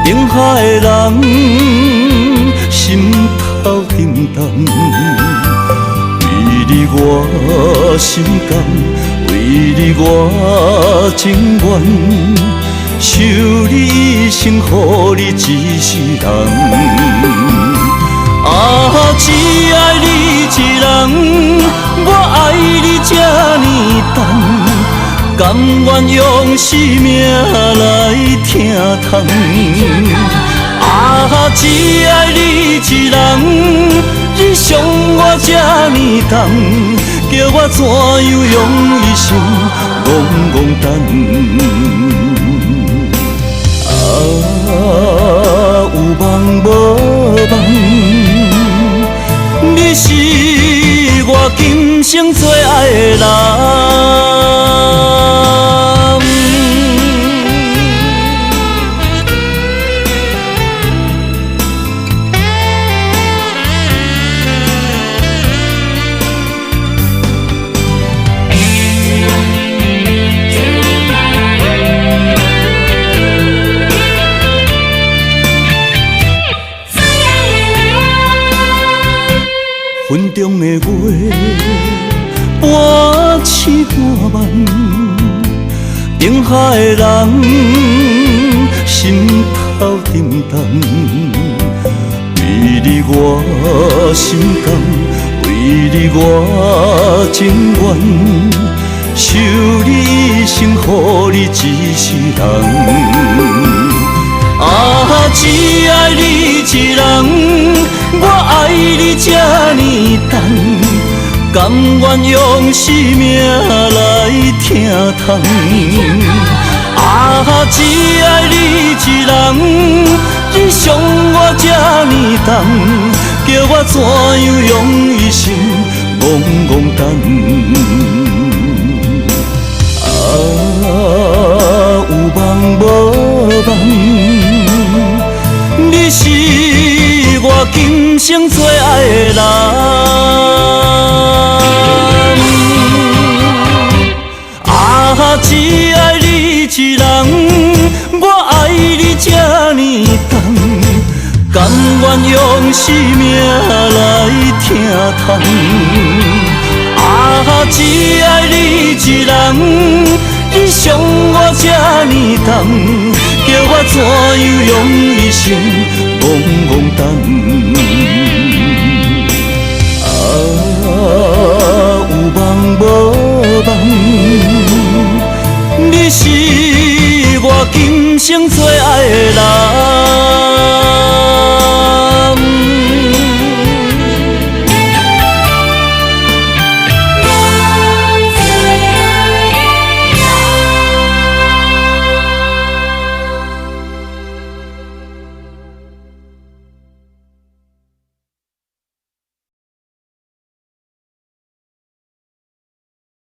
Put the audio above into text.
定海的人心头沉重，为你我心甘，为你我情愿，守你一生，予你一世人。啊，只爱你一人，我爱你这呢重，甘愿用生命来疼痛。啊，只爱你一人，你伤我这呢重，叫我怎样用一生戆戆等？啊，有梦无梦，你是我今生最爱的人。云中的月，半醒半梦，定海的人心头沉重，为你我心甘，为你我情愿，守你一生，予你一世人。啊，只爱你一人，我爱你这呢重，甘愿用生命来疼痛。啊，只爱你一人，你伤我这呢重，叫我怎样用一生戆戆等？啊，有梦无梦，你是我今生最爱的人。啊，只爱你一人，我爱你这呢重，甘愿用生命来疼痛。啊，只爱你一人，你伤我这呢重，叫我怎样用一生戆戆等？啊，有梦无梦，你是我今生最